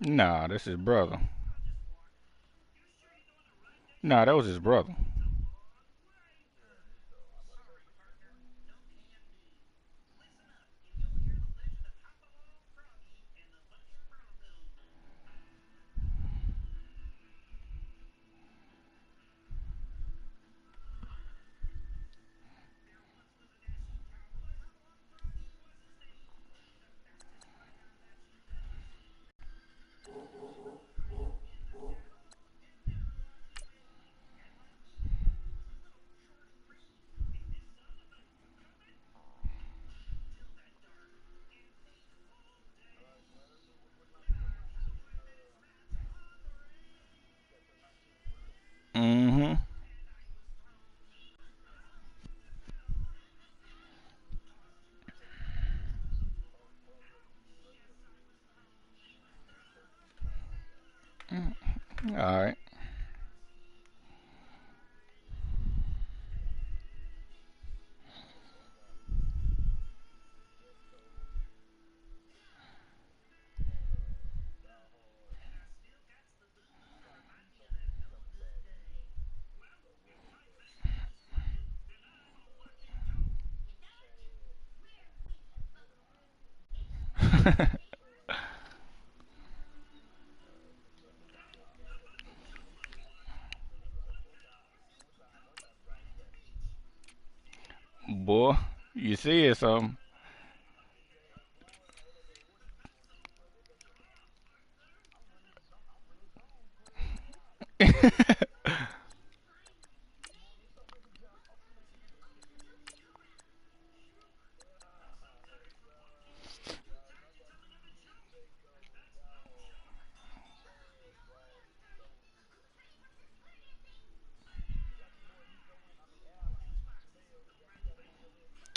Nah, that's his brother. Nah, that was his brother. Mm-hmm. All right. Boy, you see it something.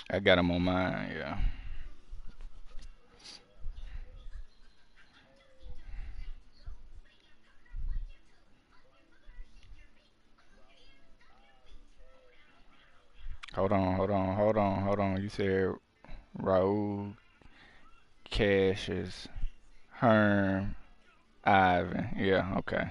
I got him on mine. Yeah. Hold on. You said Raul, Cassius, Herm, Ivan. Yeah. Okay.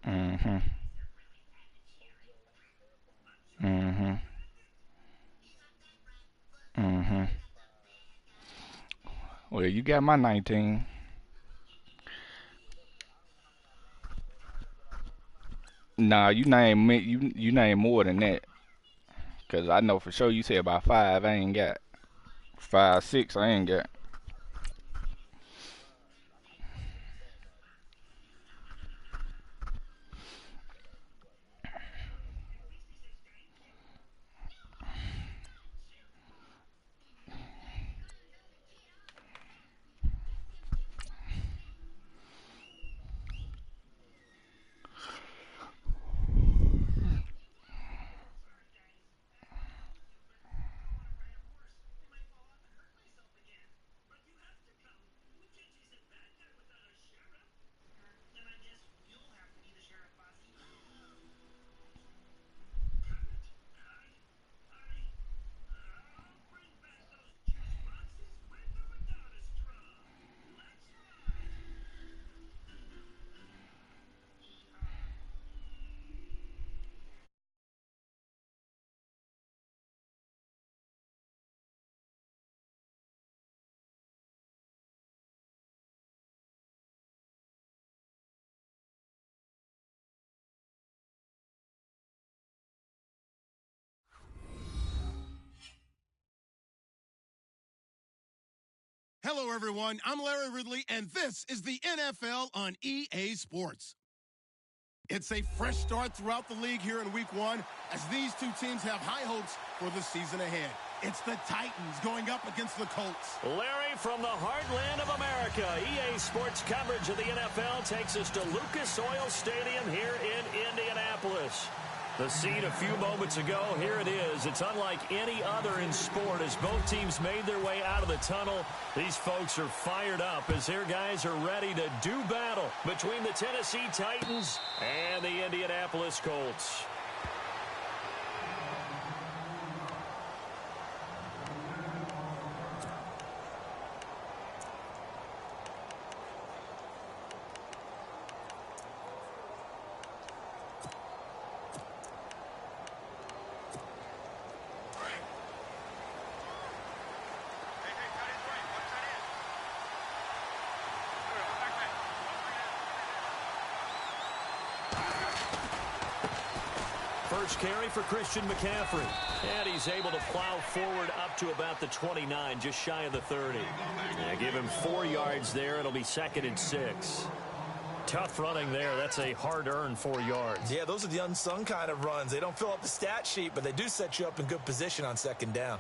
Mm-hmm. Mm-hmm. Mm-hmm. Well, you got my 19. Nah, you name me. You name more than that. Cause I know for sure you said about five. I ain't got 5, 6. I ain't got. Hello, everyone. I'm Larry Ridley, and this is the NFL on EA Sports. It's a fresh start throughout the league here in week one as these two teams have high hopes for the season ahead. It's the Titans going up against the Colts. Larry, from the heartland of America, EA Sports coverage of the NFL takes us to Lucas Oil Stadium here in Indianapolis. The scene a few moments ago, here it is. It's unlike any other in sport as both teams made their way out of the tunnel. These folks are fired up as their guys are ready to do battle between the Tennessee Titans and the Indianapolis Colts. First carry for Christian McCaffrey. And he's able to plow forward up to about the 29, just shy of the 30. Yeah, give him 4 yards there. It'll be 2nd and 6. Tough running there. That's a hard-earned 4 yards. Yeah, those are the unsung kind of runs. They don't fill up the stat sheet, but they do set you up in good position on 2nd down.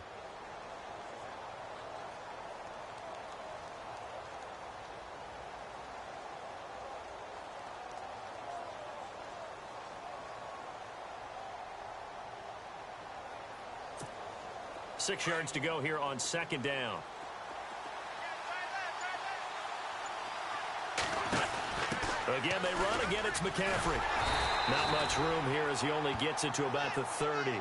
Six yards to go here on 2nd down. Again, they run. Again, it's McCaffrey. Not much room here as he only gets it to about the 30.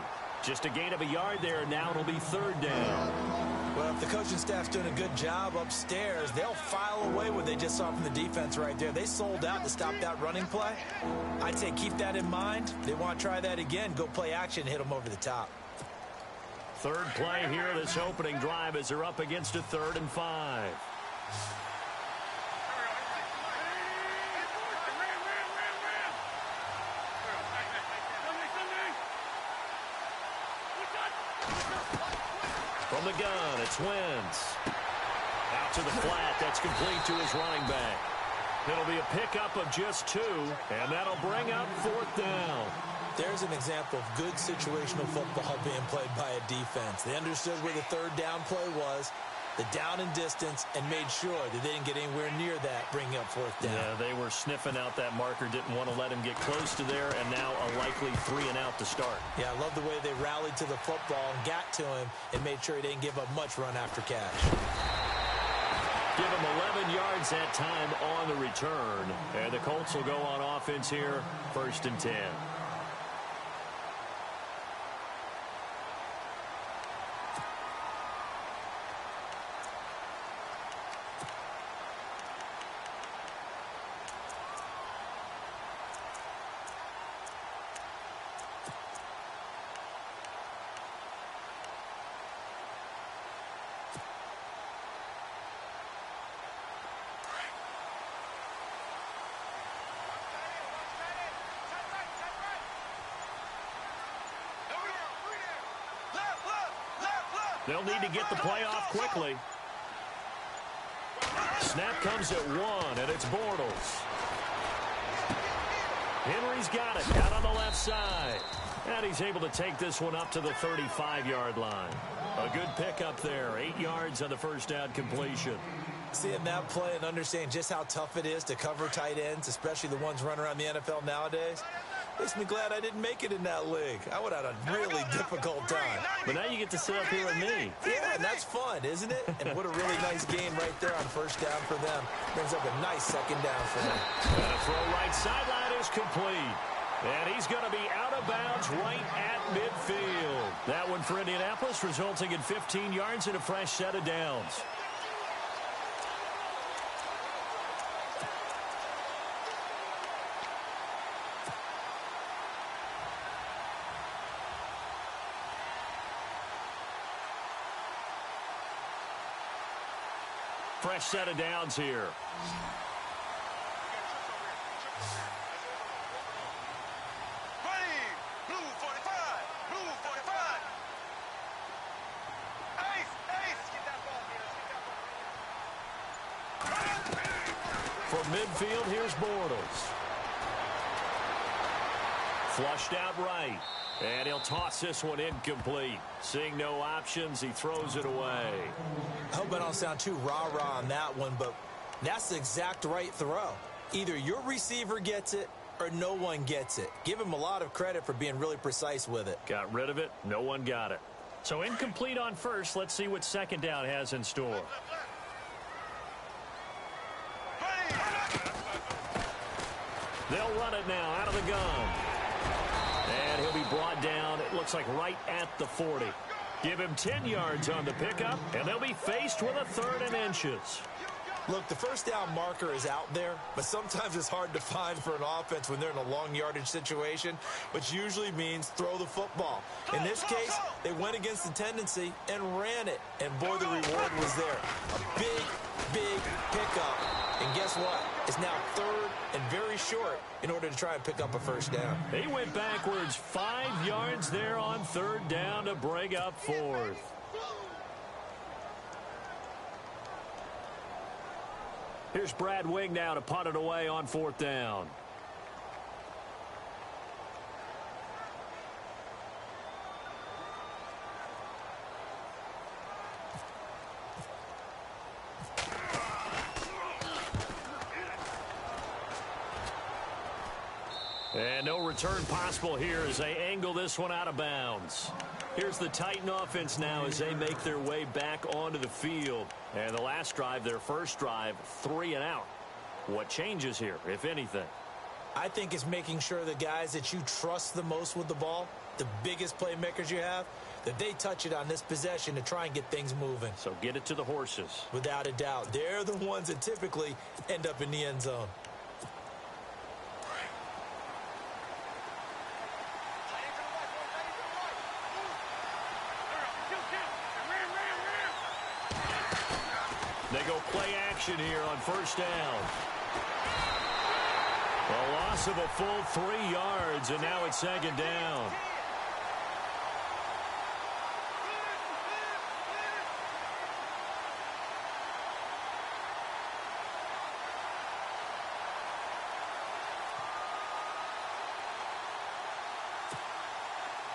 Just a gain of a yard there. Now it'll be 3rd down. Well, if the coaching staff's doing a good job upstairs, they'll file away what they just saw from the defense right there. They sold out to stop that running play. I'd say keep that in mind. They want to try that again. Go play action, hit them over the top. 3rd play here, this opening drive, as they're up against a 3rd and 5. From the gun, it's Wentz. Out to the flat, that's complete to his running back. It'll be a pickup of just 2, and that'll bring up 4th down. There's an example of good situational football being played by a defense. They understood where the 3rd down play was, the down and distance, and made sure that they didn't get anywhere near that, bringing up 4th down. Yeah, they were sniffing out that marker, didn't want to let him get close to there, and now a likely 3 and out to start. Yeah, I love the way they rallied to the football and got to him and made sure he didn't give up much run after catch. Give him 11 yards that time on the return. And the Colts will go on offense here, 1st and 10. They'll need to get the play off quickly. Snap comes at 1, and it's Bortles. Henry's got it out on the left side. And he's able to take this one up to the 35-yard line. A good pickup there. 8 yards on the first down completion. Seeing that play and understanding just how tough it is to cover tight ends, especially the ones running around the NFL nowadays, makes me glad I didn't make it in that league. I would have had a really difficult time. But now you get to sit up here with me. Yeah, and that's fun, isn't it? And what a really nice game right there on 1st down for them. Brings up a nice 2nd down for them. And a throw right sideline is complete. And he's going to be out of bounds right at midfield. That one for Indianapolis, resulting in 15 yards and a fresh set of downs. Fresh set of downs here. From midfield, here's Bortles. Flushed out right. And he'll toss this one incomplete. Seeing no options, he throws it away. I hope I don't sound too rah-rah on that one, but that's the exact right throw. Either your receiver gets it or no one gets it. Give him a lot of credit for being really precise with it. Got rid of it. No one got it. So incomplete on first. Let's see what second down has in store. They'll run it now out of the gun. And he'll be brought down, it looks like right at the 40. Give him 10 yards on the pickup, and they'll be faced with a 3rd and inches. Look, the first down marker is out there, but sometimes it's hard to find for an offense when they're in a long yardage situation, which usually means throw the football. In this case, they went against the tendency and ran it, and boy, the reward was there. A big, big pickup, and guess what? It's now 3rd and very short in order to try and pick up a first down. They went backwards 5 yards there on 3rd down to bring up 4th. Here's Brad Wing now to punt it away on 4th down. And no return possible here as they angle this one out of bounds. Here's the Titan offense now as they make their way back onto the field. And the last drive, their first drive, 3 and out. What changes here, if anything? I think it's making sure the guys that you trust the most with the ball, the biggest playmakers you have, that they touch it on this possession to try and get things moving. So get it to the horses. Without a doubt. They're the ones that typically end up in the end zone. They go play action here on first down. A loss of a full 3 yards, and now it's 2nd down.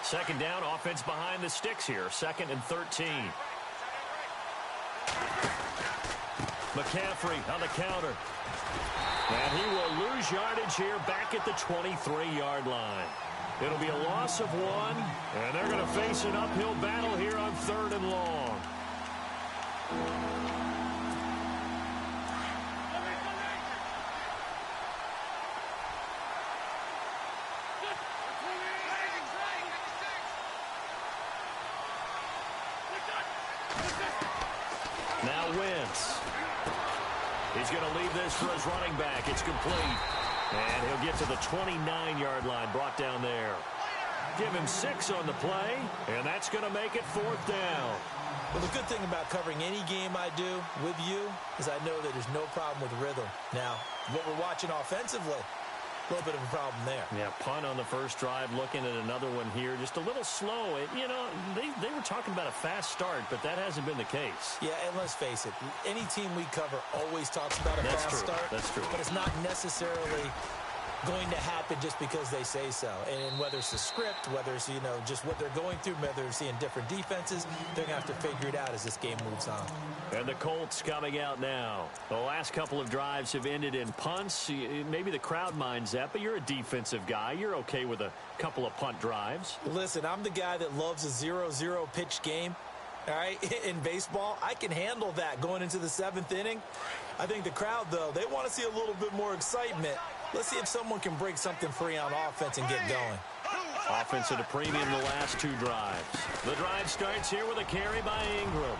Second down, offense behind the sticks here. 2nd and 13. McCaffrey on the counter. And he will lose yardage here back at the 23-yard line. It'll be a loss of 1, and they're going to face an uphill battle here on 3rd and long. Now Wentz. He's going to leave this for his running back. It's complete. And he'll get to the 29-yard line, brought down there. Give him 6 on the play, and that's going to make it 4th down. Well, the good thing about covering any game I do with you is I know that there's no problem with rhythm. Now, what we're watching offensively, a little bit of a problem there. Yeah, punt on the first drive, looking at another one here. Just a little slow. You know, they were talking about a fast start, but that hasn't been the case. Yeah, and let's face it, any team we cover always talks about a fast start. That's true. But it's not necessarily going to happen just because they say so. And whether it's the script, whether it's, you know, just what they're going through, whether they're seeing different defenses, they're going to have to figure it out as this game moves on. And the Colts coming out now. The last couple of drives have ended in punts. Maybe the crowd minds that, but you're a defensive guy. You're okay with a couple of punt drives. Listen, I'm the guy that loves a 0-0 pitch game. All right, in baseball, I can handle that going into the 7th inning. I think the crowd, though, they want to see a little bit more excitement. Let's see if someone can break something free on offense and get going. Offense at a premium the last 2 drives. The drive starts here with a carry by Ingram.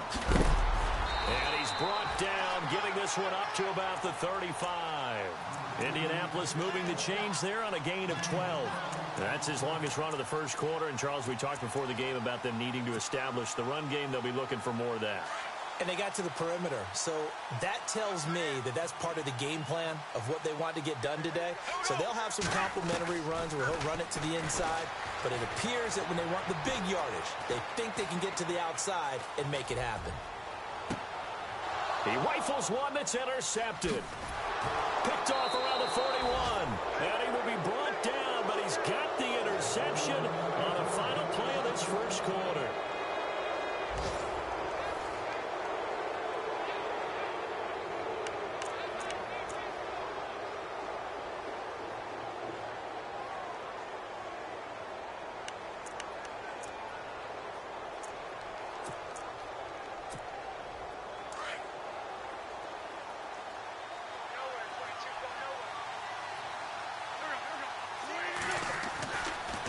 And he's brought down, getting this one up to about the 35. Indianapolis moving the chains there on a gain of 12. That's his longest run of the first quarter. And, Charles, we talked before the game about them needing to establish the run game. They'll be looking for more of that. And they got to the perimeter. So that tells me that that's part of the game plan of what they want to get done today. So they'll have some complimentary runs where he'll run it to the inside. But it appears that when they want the big yardage, they think they can get to the outside and make it happen. He rifles one that's intercepted. Picked off around the 41. And he will be brought down, but he's got the interception on a first quarter.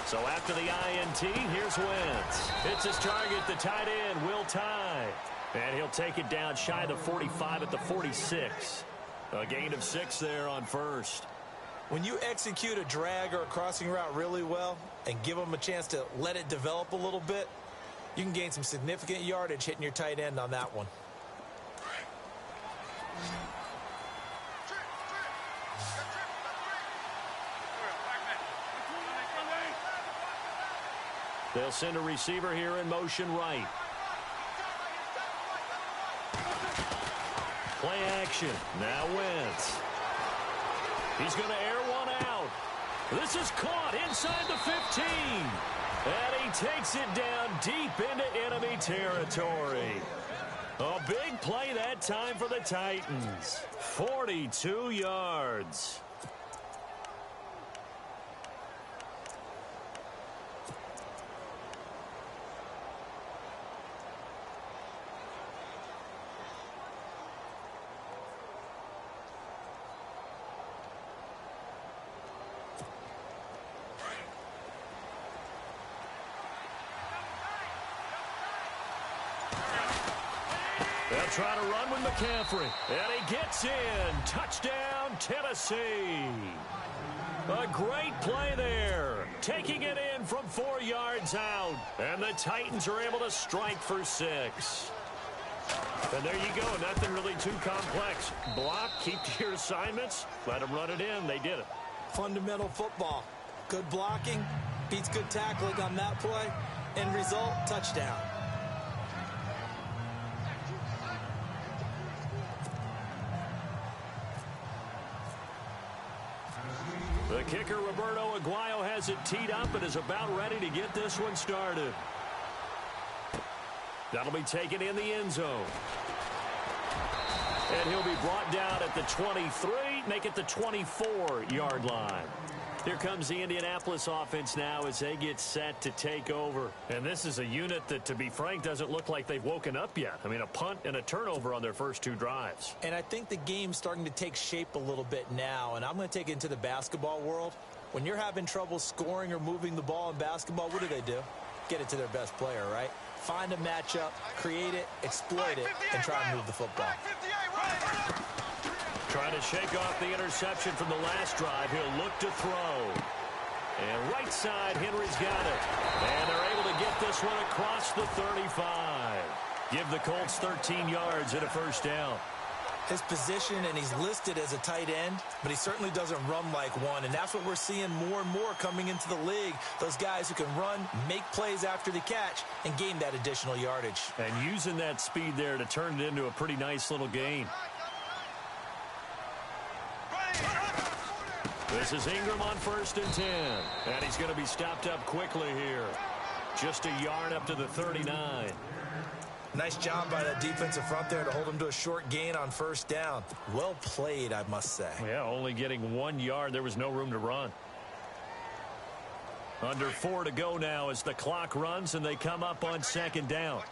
So after the INT, here's Wentz. It's his target, the tight end, Will Tye. And he'll take it down shy of the 45 at the 46. A gain of 6 there on first. When you execute a drag or a crossing route really well and give them a chance to let it develop a little bit, you can gain some significant yardage hitting your tight end on that one. They'll send a receiver here in motion right. Play action. Now Wentz. He's going to air one out. This is caught inside the 15. And he takes it down deep into enemy territory. A big play that time for the Titans. 42 yards. They'll try to run with McCaffrey. And he gets in. Touchdown, Tennessee. A great play there. Taking it in from 4 yards out. And the Titans are able to strike for 6. And there you go. Nothing really too complex. Block, keep to your assignments. Let them run it in. They did it. Fundamental football. Good blocking. Beats good tackling on that play. End result, touchdown. The kicker, Roberto Aguayo, has it teed up and is about ready to get this one started. That'll be taken in the end zone. And he'll be brought down at the 23, make it the 24-yard line. Here comes the Indianapolis offense now as they get set to take over. And this is a unit that, to be frank, doesn't look like they've woken up yet. I mean, a punt and a turnover on their first 2 drives. And I think the game's starting to take shape a little bit now. And I'm going to take it into the basketball world. When you're having trouble scoring or moving the ball in basketball, what do? Get it to their best player, right? Find a matchup, create it, exploit it, and try and move the football. Trying to shake off the interception from the last drive. He'll look to throw. And right side, Henry's got it. And they're able to get this one across the 35. Give the Colts 13 yards and a first down. His position, and he's listed as a tight end, but he certainly doesn't run like one. And that's what we're seeing more and more coming into the league. Those guys who can run, make plays after the catch, and gain that additional yardage. And using that speed there to turn it into a pretty nice little gain. This is Ingram on 1st and 10. And he's going to be stopped up quickly here. Just a yard up to the 39. Nice job by that defensive front there to hold him to a short gain on 1st down. Well played, I must say. Yeah, only getting 1 yard. There was no room to run. Under 4 to go now as the clock runs and they come up on 2nd down.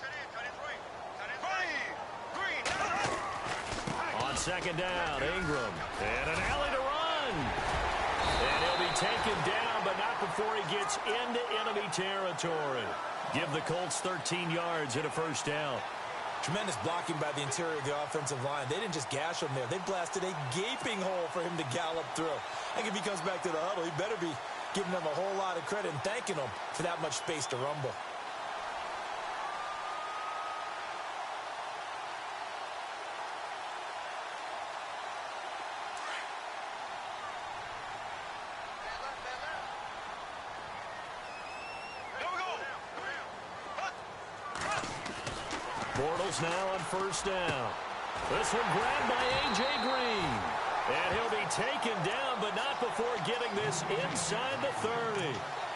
On 2nd down, Ingram. And an alley to run. And he'll be taken down, but not before he gets into enemy territory. Give the Colts 13 yards and a first down. Tremendous blocking by the interior of the offensive line. They didn't just gash him there. They blasted a gaping hole for him to gallop through. I think if he comes back to the huddle, he better be giving them a whole lot of credit and thanking them for that much space to rumble. Bortles now on 1st down. This one grabbed by A.J. Green. And he'll be taken down, but not before getting this inside the 30.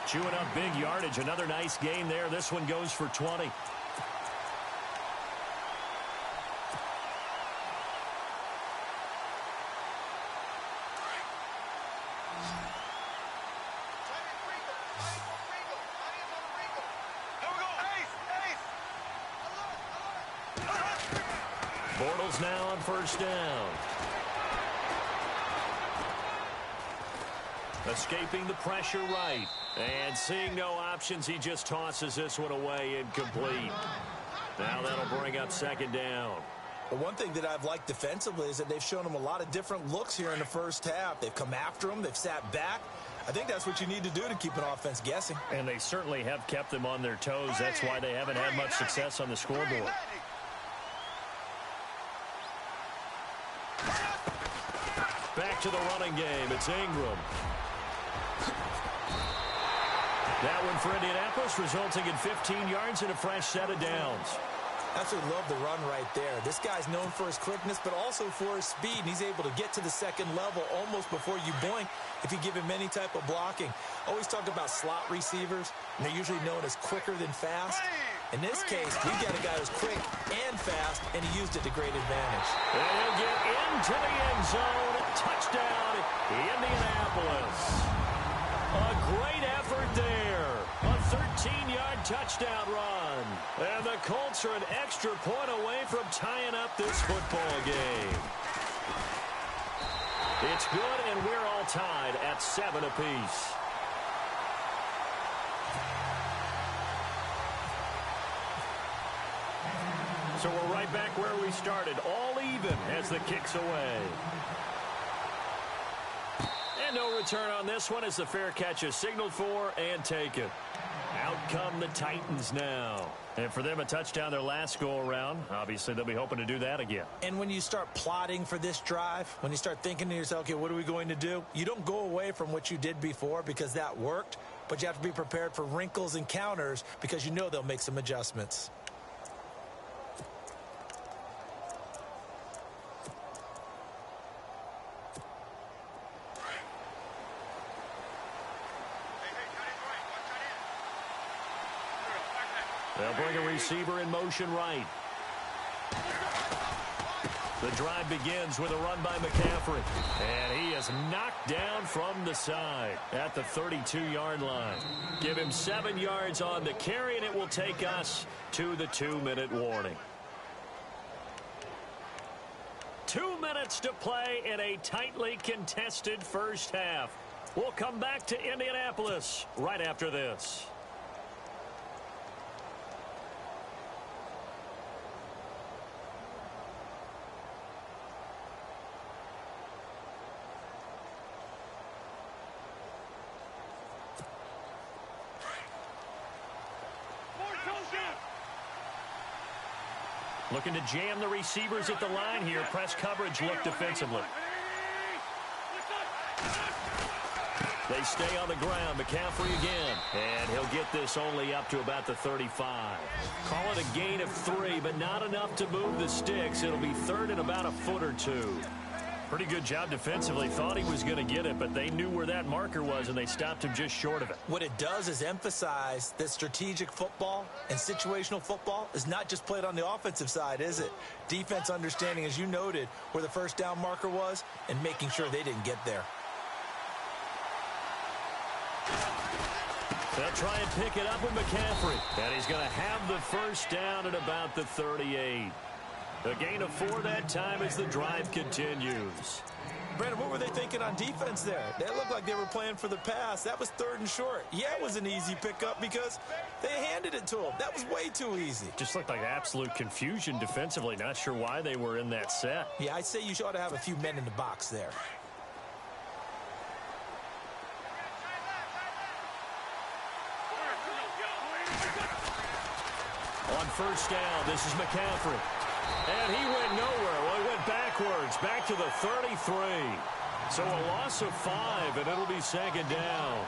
Chewing up big yardage. Another nice gain there. This one goes for 20. Bortles now on first down. Escaping the pressure right. And seeing no options, he just tosses this one away incomplete. Now that'll bring up second down. Well, one thing that I've liked defensively is that they've shown him a lot of different looks here in the first half. They've come after him. They've sat back. I think that's what you need to do to keep an offense guessing. And they certainly have kept them on their toes. That's why they haven't had much success on the scoreboard. Back to the running game. It's Ingram. That one for Indianapolis, resulting in 15 yards and a fresh set of downs. Absolutely love the run right there. This guy's known for his quickness, but also for his speed. And he's able to get to the second level almost before you blink if you give him any type of blocking. Always talk about slot receivers, and they're usually known as quicker than fast. In this case, we've got a guy who's quick and fast, and he used it to great advantage. And he'll get into the end zone. Touchdown, Indianapolis. A great effort there. A 13-yard touchdown run. And the Colts are an extra point away from tying up this football game. It's good, and we're all tied at 7 apiece. So we're right back where we started, all even as the kick's away. And no return on this one as the fair catch is signaled for and taken. Out come the Titans now. And for them, a touchdown their last go-around. Obviously, they'll be hoping to do that again. And when you start plotting for this drive, when you start thinking to yourself, okay, what are we going to do? You don't go away from what you did before because that worked, but you have to be prepared for wrinkles and counters because you know they'll make some adjustments. They'll bring a receiver in motion right. The drive begins with a run by McCaffrey. And he is knocked down from the side at the 32-yard line. Give him 7 yards on the carry, and it will take us to the 2-minute warning. 2 minutes to play in a tightly contested first half. We'll come back to Indianapolis right after this. Looking to jam the receivers at the line here. Press coverage look defensively. They stay on the ground. McCaffrey again. And he'll get this only up to about the 35. Call it a gain of 3, but not enough to move the sticks. It'll be third and about a foot or 2. Pretty good job defensively. Thought he was going to get it, but they knew where that marker was, and they stopped him just short of it. What it does is emphasize that strategic football and situational football is not just played on the offensive side, is it? Defense understanding, as you noted, where the first down marker was and making sure they didn't get there. They'll try and pick it up with McCaffrey. And he's going to have the first down at about the 38. A gain of 4 that time as the drive continues. Brandon, what were they thinking on defense there? They looked like they were playing for the pass. That was 3rd and short. Yeah, it was an easy pickup because they handed it to him. That was way too easy. Just looked like absolute confusion defensively. Not sure why they were in that set. Yeah, I'd say you ought to have a few men in the box there. On first down, this is McCaffrey. And he went nowhere. Well, he went backwards, back to the 33. So a loss of 5, and it'll be second down.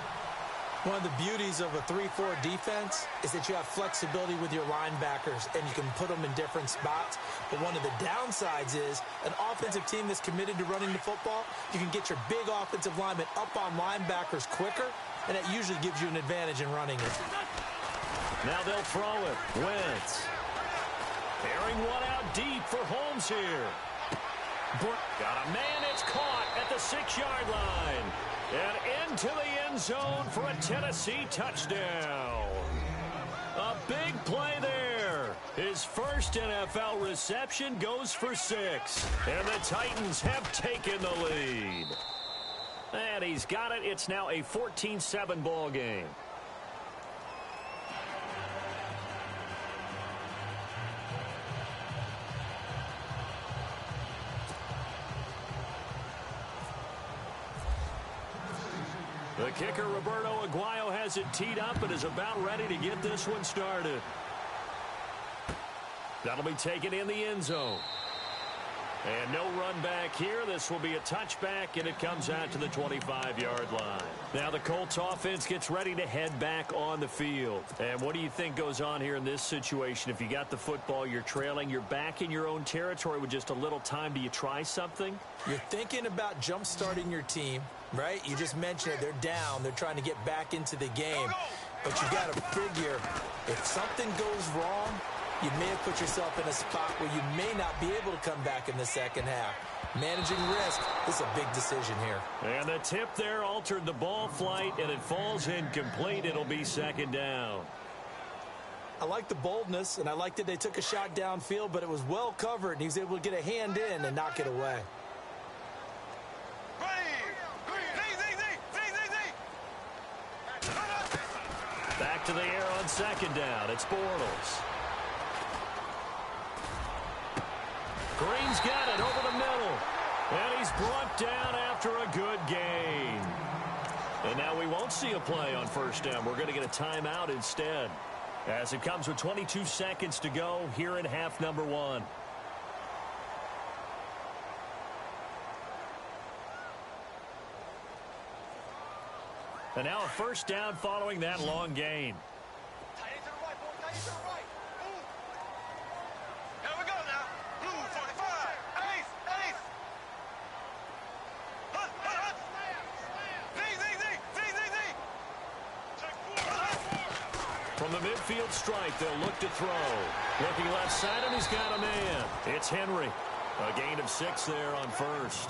One of the beauties of a 3-4 defense is that you have flexibility with your linebackers, and you can put them in different spots. But one of the downsides is an offensive team that's committed to running the football, you can get your big offensive linemen up on linebackers quicker, and it usually gives you an advantage in running it. Now they'll throw it. Wentz. Airing one out deep for Holmes here. Got a man, it's caught at the 6-yard line. And into the end zone for a Tennessee touchdown. A big play there. His first NFL reception goes for 6. And the Titans have taken the lead. And he's got it. It's now a 14-7 ball game. The kicker, Roberto Aguayo, has it teed up and is about ready to get this one started. That'll be taken in the end zone. And no run back here. This will be a touchback, and it comes out to the 25-yard line. Now the Colts offense gets ready to head back on the field. And what do you think goes on here in this situation? If you got the football, you're trailing, you're back in your own territory with just a little time. Do you try something? You're thinking about jump-starting your team, right? You just mentioned it. They're down. They're trying to get back into the game. But you got to figure, if something goes wrong, you may have put yourself in a spot where you may not be able to come back in the second half. Managing risk is a big decision here. And the tip there altered the ball flight, and it falls incomplete. It'll be second down. I like the boldness, and I like that they took a shot downfield, but it was well covered, and he was able to get a hand in and knock it away. Back to the air on second down. It's Bortles. Green's got it over the middle. And he's brought down after a good gain. And now we won't see a play on first down. We're going to get a timeout instead. As it comes with 22 seconds to go here in half number 1. And now a first down following that long gain. From the midfield strike, they'll look to throw. Looking left side, and he's got a man. It's Henry. A gain of 6 there on first.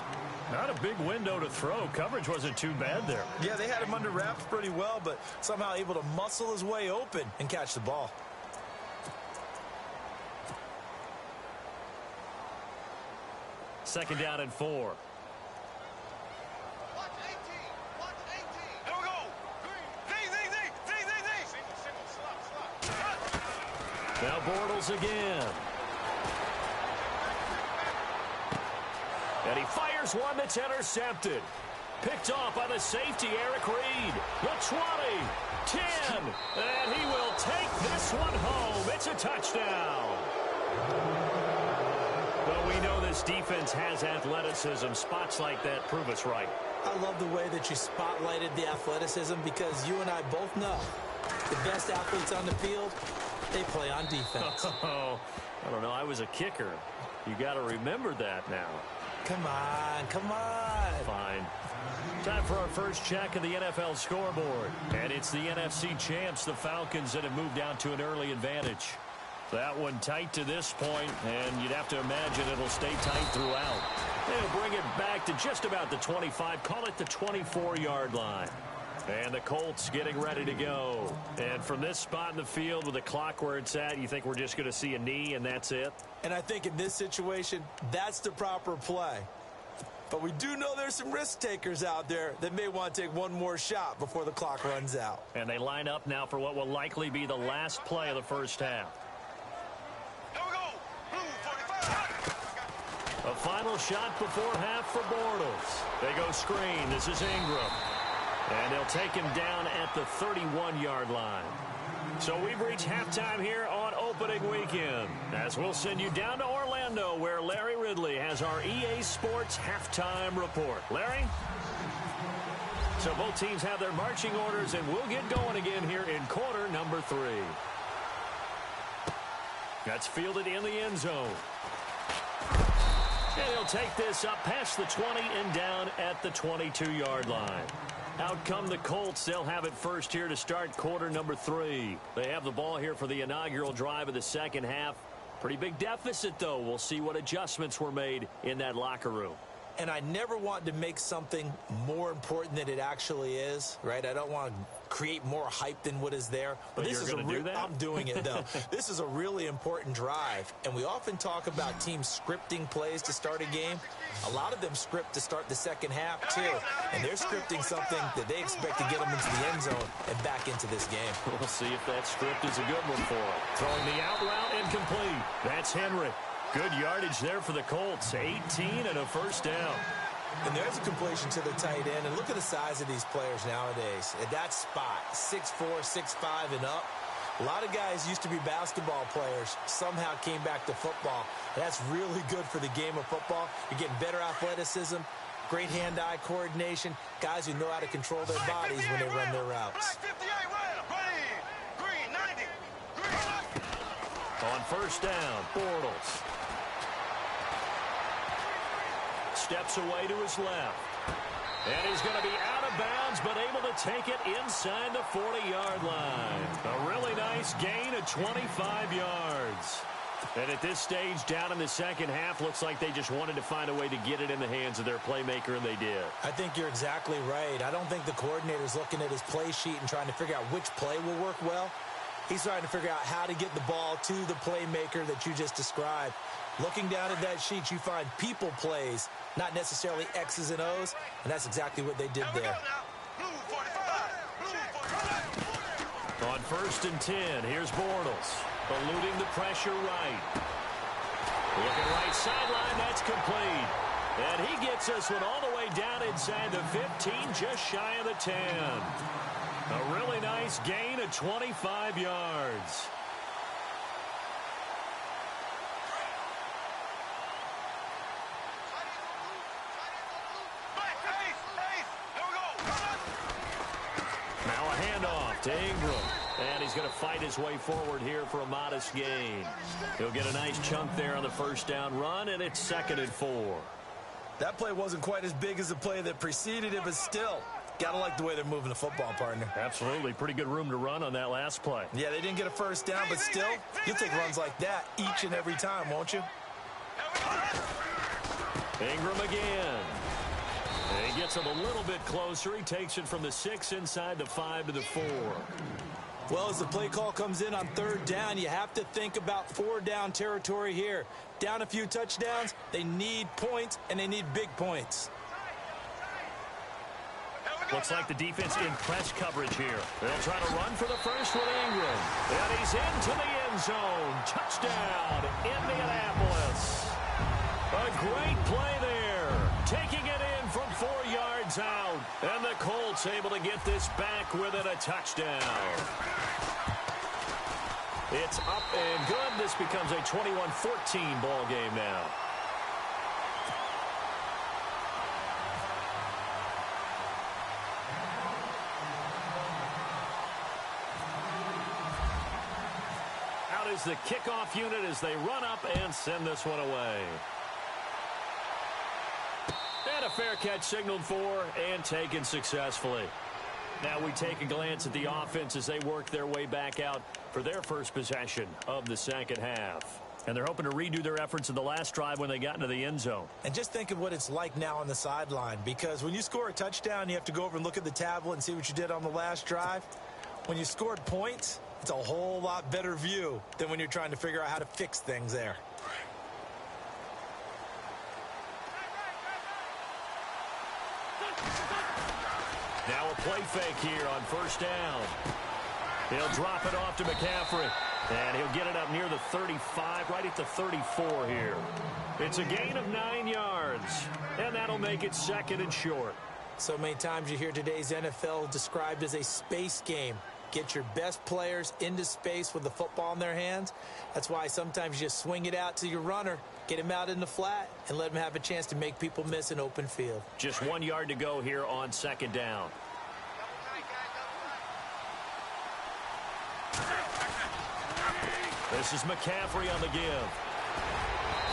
Not a big window to throw. Coverage wasn't too bad there. Yeah, they had him under wraps pretty well, but somehow able to muscle his way open and catch the ball. Second down and 4. Now Bortles again. And he fires one that's intercepted. Picked off by the safety, Eric Reed. The 20, 10, and he will take this one home. It's a touchdown. But we know this defense has athleticism. Spots like that prove us right. I love the way that you spotlighted the athleticism because you and I both know the best athletes on the field, they play on defense. Oh, I don't know. I was a kicker. You got to remember that now. Come on, come on. Fine. Time for our first check of the NFL scoreboard. And it's the NFC champs, the Falcons, that have moved down to an early advantage. That one tight to this point, and you'd have to imagine it'll stay tight throughout. They'll bring it back to just about the 25, call it the 24-yard line. And the Colts getting ready to go. And from this spot in the field with the clock where it's at, you think we're just going to see a knee and that's it? And I think in this situation, that's the proper play. But we do know there's some risk takers out there that may want to take one more shot before the clock runs out. And they line up now for what will likely be the last play of the first half. Here we go. Blue 45. A final shot before half for Bortles. They go screen. This is Ingram. And they'll take him down at the 31-yard line. So we've reached halftime here on opening weekend, as we'll send you down to Orlando, where Larry Ridley has our EA Sports halftime report. Larry? So both teams have their marching orders, and we'll get going again here in quarter number 3. That's fielded in the end zone. And he'll take this up past the 20 and down at the 22-yard line. Out come the Colts. They'll have it first here to start quarter number 3. They have the ball here for the inaugural drive of the second half. Pretty big deficit, though. We'll see what adjustments were made in that locker room. And I never want to make something more important than it actually is, right? I don't want to create more hype than what is there. But this is going to do that? I'm doing it, though. This is a really important drive. And we often talk about teams scripting plays to start a game. A lot of them script to start the second half, too. And they're scripting something that they expect to get them into the end zone and back into this game. We'll see if that script is a good one for them. Throwing the out route incomplete. That's Henry. Good yardage there for the Colts. 18 and a first down. And there's a completion to the tight end. And look at the size of these players nowadays. At that spot, 6'4", 6'5", and up. A lot of guys used to be basketball players, somehow came back to football. And that's really good for the game of football. You're getting better athleticism, great hand-eye coordination, guys who know how to control their bodies when they run their routes. On first down, Bortles. Steps away to his left. And he's going to be out of bounds, but able to take it inside the 40-yard line. A really nice gain of 25 yards. And at this stage, down in the second half, looks like they just wanted to find a way to get it in the hands of their playmaker, and they did. I think you're exactly right. I don't think the coordinator's looking at his play sheet and trying to figure out which play will work well. He's trying to figure out how to get the ball to the playmaker that you just described. Looking down at that sheet, you find people plays, not necessarily X's and O's, and that's exactly what they did there. On first and 10, here's Bortles, eluding the pressure right. Looking right sideline, that's complete. And he gets this one all the way down inside the 15, just shy of the 10. A really nice gain of 25 yards. Now a handoff to Ingram. And he's going to fight his way forward here for a modest gain. He'll get a nice chunk there on the first down run, and it's 2nd and 4. That play wasn't quite as big as the play that preceded it, but still, gotta like the way they're moving the football, partner. Absolutely. Pretty good room to run on that last play. Yeah, they didn't get a first down, but still, you'll take runs like that each and every time, won't you? Ingram again. And he gets him a little bit closer. He takes it from the 6 inside the 5 to the 4. Well, as the play call comes in on 3rd down, you have to think about 4-down territory here. Down a few touchdowns, they need points, and they need big points. Looks like the defense in press coverage here. They'll try to run for the first with Ingram. And he's into the end zone. Touchdown, Indianapolis. A great play there. Taking it in from 4 yards out. And the Colts able to get this back within a touchdown. It's up and good. This becomes a 21-14 ball game now. Out is the kickoff unit as they run up and send this one away. And a fair catch signaled for and taken successfully. Now we take a glance at the offense as they work their way back out for their first possession of the second half. And they're hoping to redo their efforts in the last drive when they got into the end zone. And just think of what it's like now on the sideline, because when you score a touchdown, you have to go over and look at the tablet and see what you did on the last drive. When you scored points, it's a whole lot better view than when you're trying to figure out how to fix things there. Now a play fake here on first down. He'll drop it off to McCaffrey. And he'll get it up near the 35, right at the 34 here. It's a gain of 9 yards. And that'll make it 2nd and short. So many times you hear today's NFL described as a space game. Get your best players into space with the football in their hands. That's why sometimes you just swing it out to your runner, get him out in the flat, and let him have a chance to make people miss an open field. Just 1 yard to go here on 2nd down. This is McCaffrey on the give.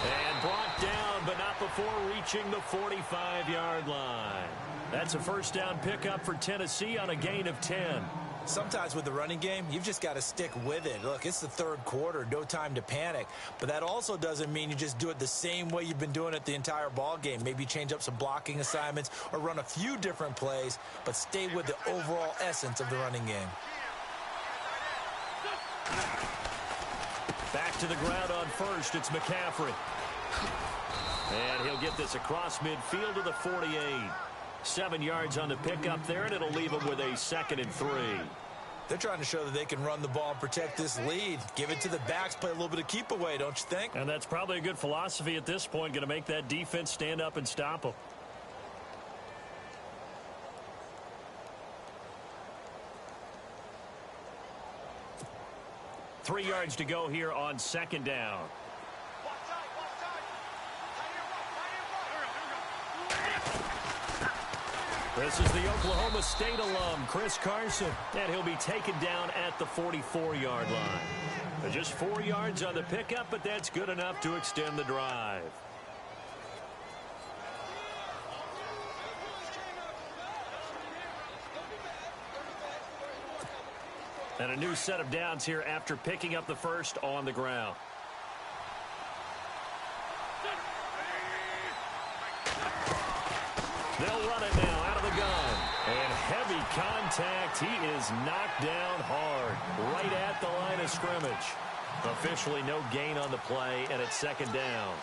And brought down, but not before before reaching the 45-yard line. That's a first down pickup for Tennessee on a gain of 10. Sometimes with the running game, you've just got to stick with it. Look, it's the third quarter, no time to panic. But that also doesn't mean you just do it the same way you've been doing it the entire ball game. Maybe change up some blocking assignments or run a few different plays, but stay with the overall essence of the running game. Back to the ground on first, it's McCaffrey. And he'll get this across midfield to the 48. 7 yards on the pickup there, and it'll leave him with a 2nd and 3. They're trying to show that they can run the ball and protect this lead. Give it to the backs, play a little bit of keep away, don't you think? And that's probably a good philosophy at this point, going to make that defense stand up and stop them. Three yards to go here on 2nd down. This is the Oklahoma State alum, Chris Carson, and he'll be taken down at the 44-yard line. Just 4 yards on the pickup, but that's good enough to extend the drive. And a new set of downs here after picking up the first on the ground. They'll run it now out of the gun. And heavy contact. He is knocked down hard right at the line of scrimmage. Officially no gain on the play, and it's 2nd down.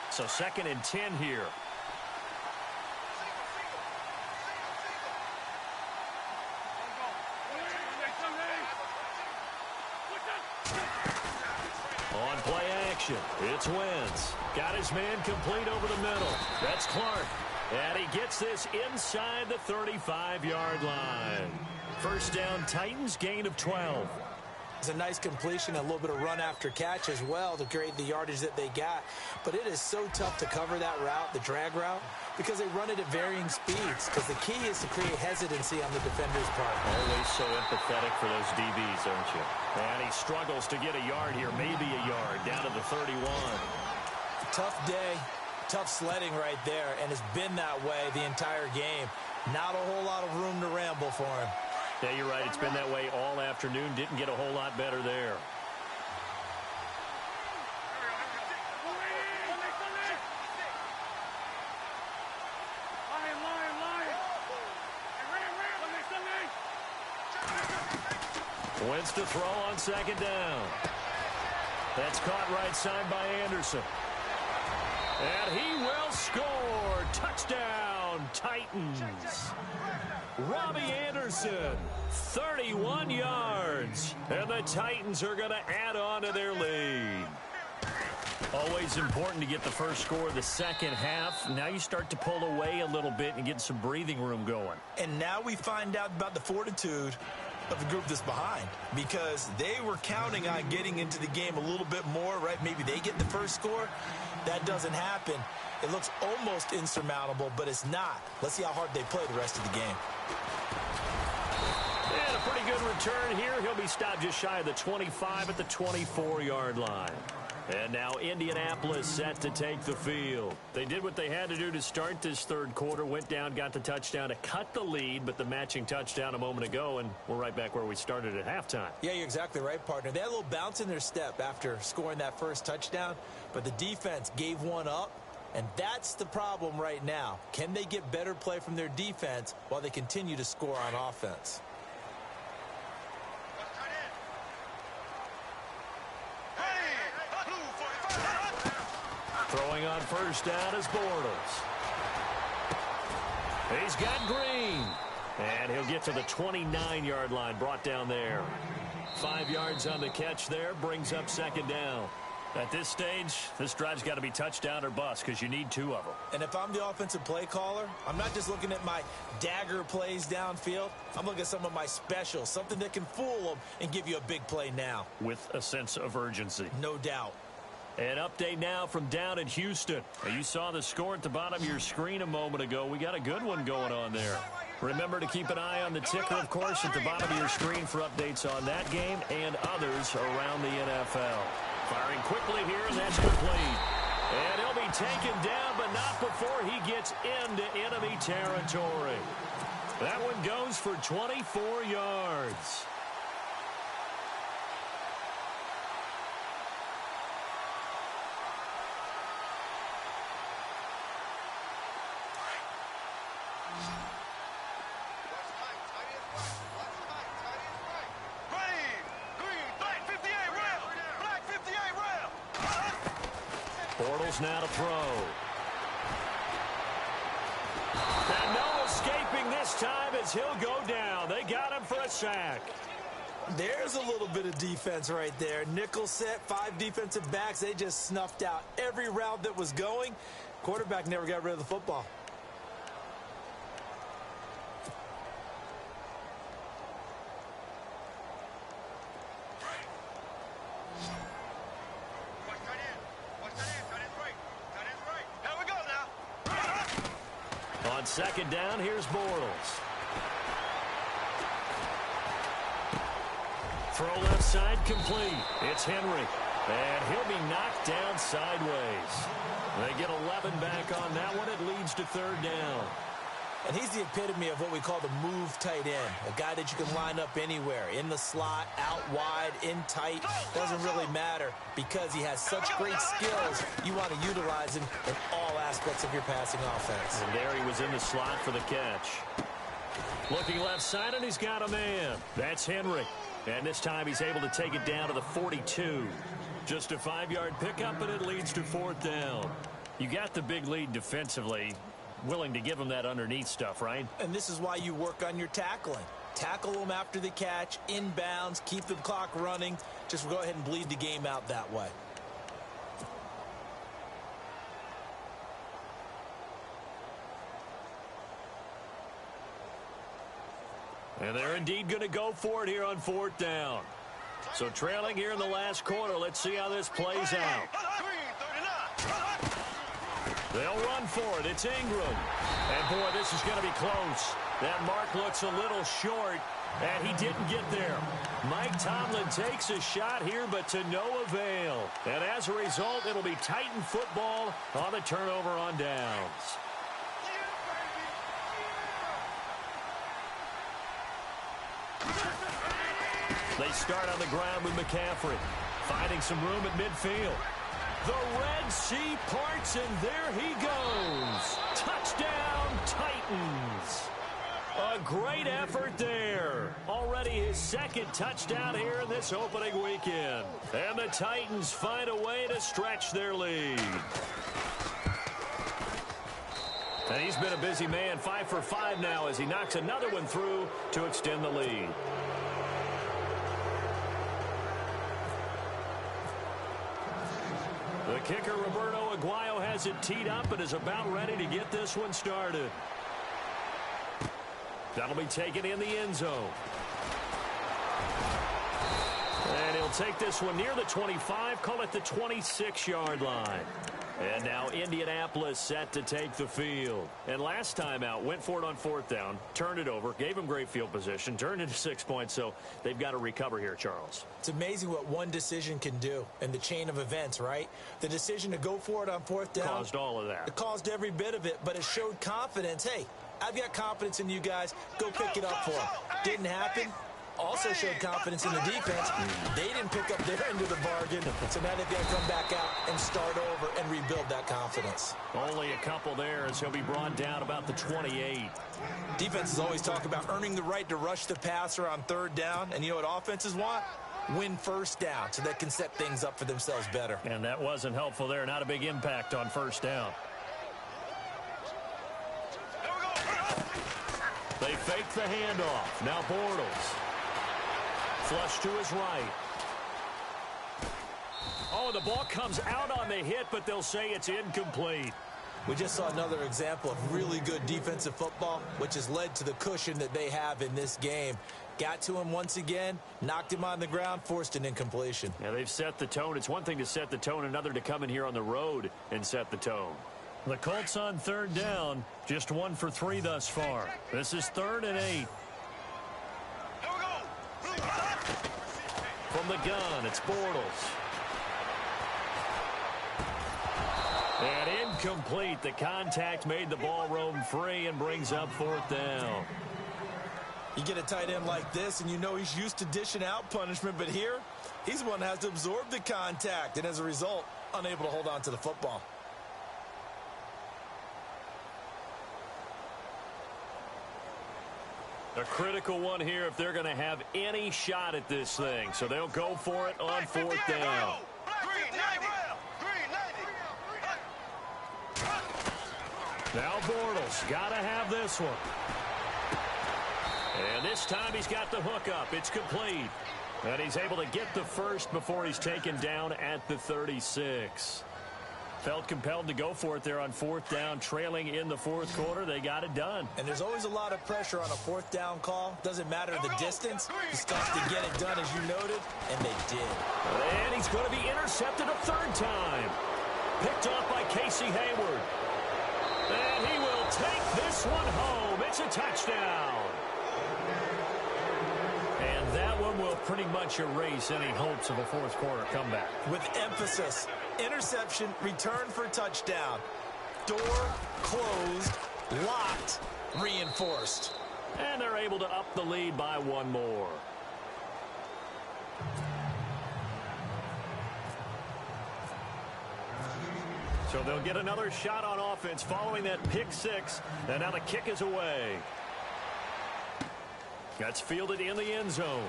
So 2nd and 10 here. On play action, it's Wentz. Got his man complete over the middle. That's Clark. And he gets this inside the 35-yard line. First down, Titans, gain of 12. It's a nice completion, a little bit of run after catch as well to create the yardage that they got. But it is so tough to cover that route, the drag route, because they run it at varying speeds. Because the key is to create hesitancy on the defender's part. Always so empathetic for those DBs, aren't you? And he struggles to get a yard here, maybe a yard, down to the 31. Tough day, tough sledding right there, and it's been that way the entire game. Not a whole lot of room to ramble for him. Yeah, you're right. It's been that way all afternoon. Didn't get a whole lot better there. Wentz to throw on 2nd down. That's caught right side by Anderson. And he will score. Touchdown, Titans. Robbie Anderson, 31 yards. And the Titans are going to add on to their lead. Always important to get the first score of the second half. Now you start to pull away a little bit and get some breathing room going. And now we find out about the fortitude of the group that's behind, because they were counting on getting into the game a little bit more, right? Maybe they get the first score. That doesn't happen. It looks almost insurmountable, but it's not. Let's see how hard they play the rest of the game. And a pretty good return here. He'll be stopped just shy of the 25 at the 24-yard line. And now Indianapolis set to take the field. They did what they had to do to start this third quarter. Went down, got the touchdown to cut the lead, but the matching touchdown a moment ago, and we're right back where we started at halftime. Yeah, you're exactly right, partner. They had a little bounce in their step after scoring that first touchdown, but the defense gave one up, and that's the problem right now. Can they get better play from their defense while they continue to score on offense? Throwing on first down is Bortles. He's got Green. And he'll get to the 29-yard line, brought down there. 5 yards on the catch there, brings up 2nd down. At this stage, this drive's got to be touchdown or bust because you need 2 of them. And if I'm the offensive play caller, I'm not just looking at my dagger plays downfield. I'm looking at some of my specials, something that can fool them and give you a big play now. With a sense of urgency. No doubt. An update now from down in Houston. You saw the score at the bottom of your screen a moment ago. We got a good one going on there. Remember to keep an eye on the ticker, of course, at the bottom of your screen for updates on that game and others around the NFL. Firing quickly here, and that's complete. And he'll be taken down, but not before he gets into enemy territory. That one goes for 24 yards. Bortles now to throw. And no escaping this time as he'll go down. They got him for a sack. There's a little bit of defense right there. Nickel set, 5 defensive backs. They just snuffed out every route that was going. Quarterback never got rid of the football. On second down, here's Bortles. Throw left side complete. It's Henry. And he'll be knocked down sideways. They get 11 back on that one. It leads to third down. And he's the epitome of what we call the move tight end. A guy that you can line up anywhere. In the slot, out wide, in tight. Doesn't really matter because he has such great skills. You want to utilize him in all aspects of your passing offense. And there he was in the slot for the catch. Looking left side, and he's got a man. That's Henry. And this time he's able to take it down to the 42. Just a 5-yard pickup, and it leads to fourth down. You got the big lead defensively. Willing to give him that underneath stuff, right? And this is why you work on your tackling. Tackle them after the catch, inbounds, keep the clock running. Just go ahead and bleed the game out that way. And they're indeed going to go for it here on fourth down. So trailing here in the last quarter. Let's see how this plays out. They'll run for it. It's Ingram. And, boy, this is going to be close. That mark looks a little short, and he didn't get there. Mike Tomlin takes a shot here, but to no avail. And as a result, it'll be Titan football on the turnover on downs. They start on the ground with McCaffrey, finding some room at midfield. The Red Sea parts, and there he goes. Touchdown, Titans. A great effort there. Already his second touchdown here in this opening weekend. And the Titans find a way to stretch their lead. And he's been a busy man, 5 for 5 now as he knocks another one through to extend the lead. The kicker, Roberto Aguayo, has it teed up and is about ready to get this one started. That'll be taken in the end zone. And he'll take this one near the 25, call it the 26-yard line. And now Indianapolis set to take the field. And last time out, went for it on fourth down, turned it over, gave them great field position, turned into 6 points, so they've got to recover here, Charles. It's amazing what one decision can do in the chain of events, right? The decision to go for it on fourth down. Caused all of that. It caused every bit of it, but it showed confidence. Hey, I've got confidence in you guys. Go pick it up for them. Didn't happen. Also showed confidence in the defense. They didn't pick up their end of the bargain, so now they've got to come back out and start over and rebuild that confidence. Only a couple there as he'll be brought down about the 28. Defenses always talk about earning the right to rush the passer on third down, and you know what offenses want? Win first down so they can set things up for themselves better. And that wasn't helpful there. Not a big impact on first down. They fake the handoff. Now Bortles. Flush to his right. Oh, the ball comes out on the hit, but they'll say it's incomplete. We just saw another example of really good defensive football, which has led to the cushion that they have in this game. Got to him once again, knocked him on the ground, forced an incompletion. Yeah, they've set the tone. It's one thing to set the tone, another to come in here on the road and set the tone. The Colts on third down, just 1 for 3 thus far. This is 3rd and 8. From the gun, it's Bortles. And incomplete. The contact made the ball roam free and brings up 4th down. You get a tight end like this, and you know he's used to dishing out punishment, but here, he's the one that has to absorb the contact, and as a result, unable to hold on to the football. A critical one here if they're going to have any shot at this thing. So they'll go for it on 4th down. Now Bortles got to have this one. And this time he's got the hook up. It's complete. And he's able to get the first before he's taken down at the 36. Felt compelled to go for it there on 4th down, trailing in the 4th quarter. They got it done. And there's always a lot of pressure on a 4th down call. Doesn't matter the distance. You still have to get it done, as you noted, and they did. And he's going to be intercepted a 3rd time. Picked off by Casey Hayward. And he will take this one home. It's a touchdown. And that one will pretty much erase any hopes of a 4th quarter comeback. With emphasis, interception, return for touchdown. Door closed, locked, reinforced. And they're able to up the lead by 1 more. So they'll get another shot on offense following that pick 6. And now the kick is away. That's fielded in the end zone.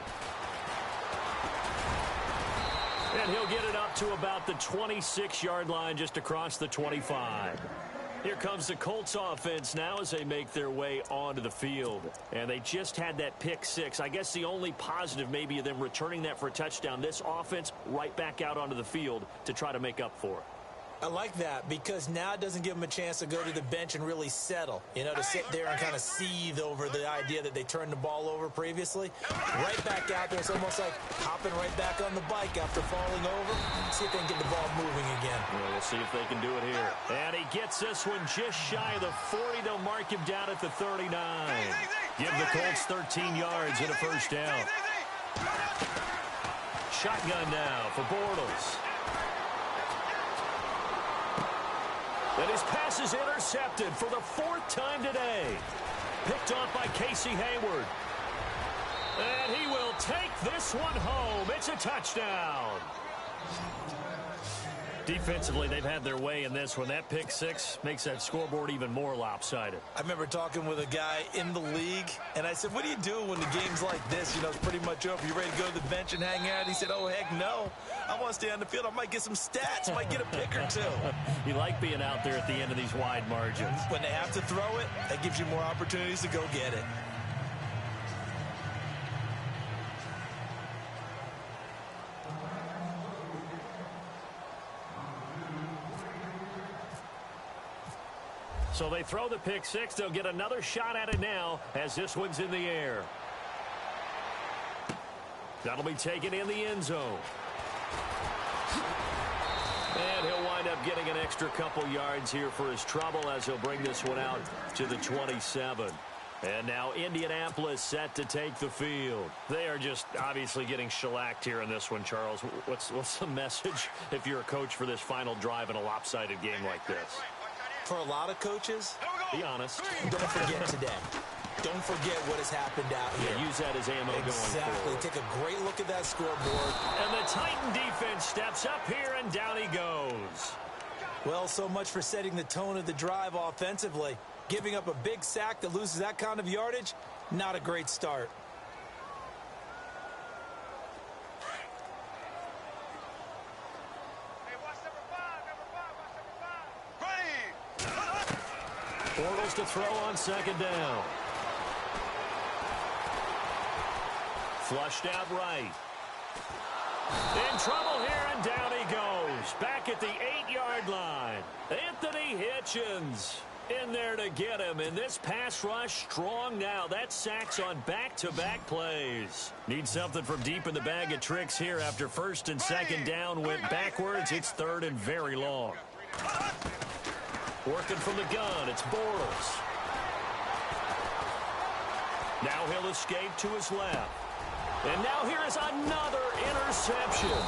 And he'll get it up to about the 26-yard line, just across the 25. Here comes the Colts offense now as they make their way onto the field. And they just had that pick 6. I guess the only positive maybe of them returning that for a touchdown. This offense right back out onto the field to try to make up for it. I like that because now it doesn't give them a chance to go to the bench and really settle, you know, to sit there and kind of seethe over the idea that they turned the ball over previously. Right back out there. It's almost like hopping right back on the bike after falling over. See if they can get the ball moving again. Well, we'll see if they can do it here. And he gets this one just shy of the 40. They'll mark him down at the 39. Give the Colts 13 yards and a 1st down. Shotgun now for Bortles. And his pass is intercepted for the 4th time today. Picked off by Casey Hayward. And he will take this one home. It's a touchdown. Defensively, they've had their way in this one. That pick 6 makes that scoreboard even more lopsided. I remember talking with a guy in the league, and I said, what do you do when the game's like this? You know, it's pretty much over. You ready to go to the bench and hang out? He said, oh, heck no. I want to stay on the field. I might get some stats. Might get a pick or 2. You like being out there at the end of these wide margins. When they have to throw it, that gives you more opportunities to go get it. So they throw the pick 6. They'll get another shot at it now as this one's in the air. That'll be taken in the end zone. And he'll wind up getting an extra couple yards here for his trouble as he'll bring this one out to the 27. And now Indianapolis set to take the field. They are just obviously getting shellacked here in this one, Charles. What's the message if you're a coach for this final drive in a lopsided game like this? For a lot of coaches, be honest. Don't forget today. Don't forget what has happened out here. Yeah, use that as ammo going forward. Exactly. Take a great look at that scoreboard. And the Titan defense steps up here, and down he goes. Well, so much for setting the tone of the drive offensively. Giving up a big sack that loses that kind of yardage, not a great start. Bortles to throw on 2nd down. Flushed out right. In trouble here, and down he goes. Back at the 8-yard line. Anthony Hitchens in there to get him. And this pass rush strong now. That sacks on back-to-back plays. Need something from deep in the bag of tricks here after 1st and 2nd down went backwards. It's 3rd and very long. Working from the gun, it's Bortles. Now he'll escape to his left. And now here is another interception.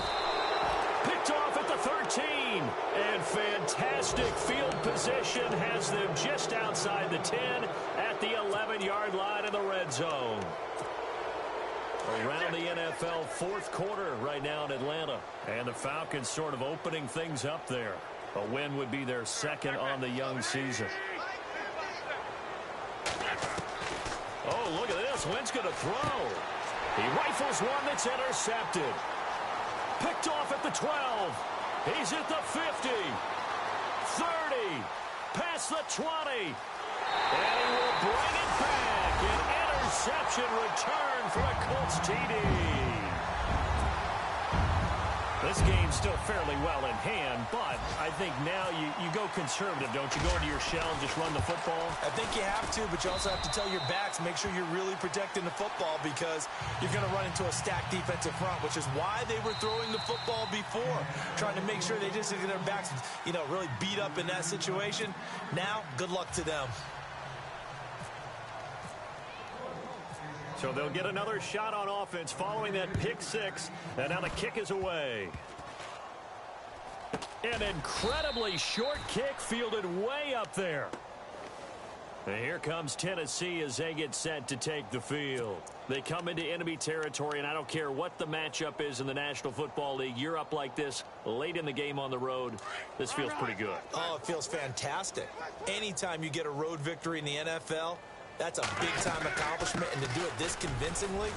Picked off at the 13. And fantastic field position has them just outside the 10 at the 11-yard line in the red zone. Around the NFL fourth quarter right now in Atlanta. And the Falcons sort of opening things up there. A win would be their second on the young season. Oh, look at this. Wentz going to throw. He rifles one that's intercepted. Picked off at the 12. He's at the 50. 30. Past the 20. And he will bring it back. An interception return for a Colts TD. This game's still fairly well in hand, but I think now you go conservative, don't you? Go into your shell and just run the football? I think you have to, but you also have to tell your backs, make sure you're really protecting the football because you're going to run into a stacked defensive front, which is why they were throwing the football before, trying to make sure they just get their backs, really beat up in that situation. Now, good luck to them. So they'll get another shot on offense following that pick six. And now the kick is away. An incredibly short kick fielded way up there. And here comes Tennessee as they get set to take the field. They come into enemy territory, and I don't care what the matchup is in the National Football League. You're up like this late in the game on the road. This feels pretty good. Oh, it feels fantastic. Anytime you get a road victory in the NFL, that's a big-time accomplishment, and to do it this convincingly,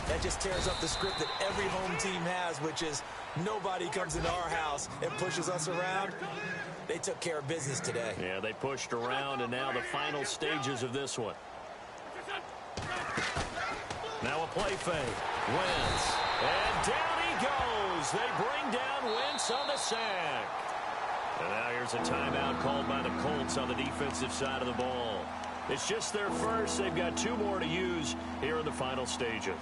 that just tears up the script that every home team has, which is nobody comes into our house and pushes us around. They took care of business today. Yeah, they pushed around, and now the final stages of this one. Now a play fake. Wentz. And down he goes. They bring down Wentz on the sack. And now here's a timeout called by the Colts on the defensive side of the ball. It's just their first. They've got two more to use here in the final stages.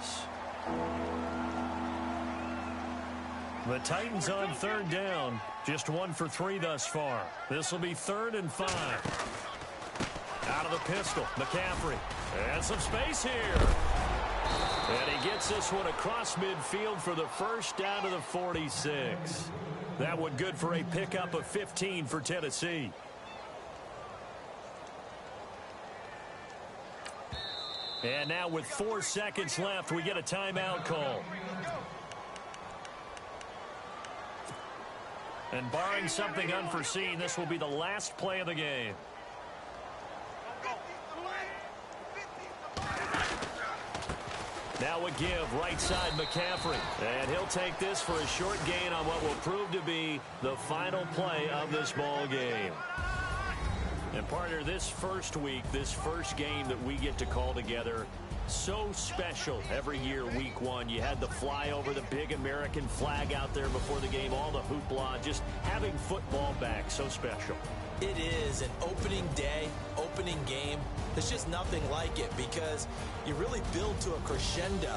The Titans on third down. Just 1 for 3 thus far. This will be 3rd and 5. Out of the pistol, McCaffrey. And some space here. And he gets this one across midfield for the first down to the 46. That one good for a pickup of 15 for Tennessee. And now with 4 seconds left, we get a timeout call. And barring something unforeseen, this will be the last play of the game. Now a give, right side McCaffrey. And he'll take this for a short gain on what will prove to be the final play of this ball game. And partner, this first week, this first game that we get to call together, so special every year, week 1. You had the flyover, the big American flag out there before the game, all the hoopla, just having football back, so special. It is an opening day, opening game. There's just nothing like it because you really build to a crescendo.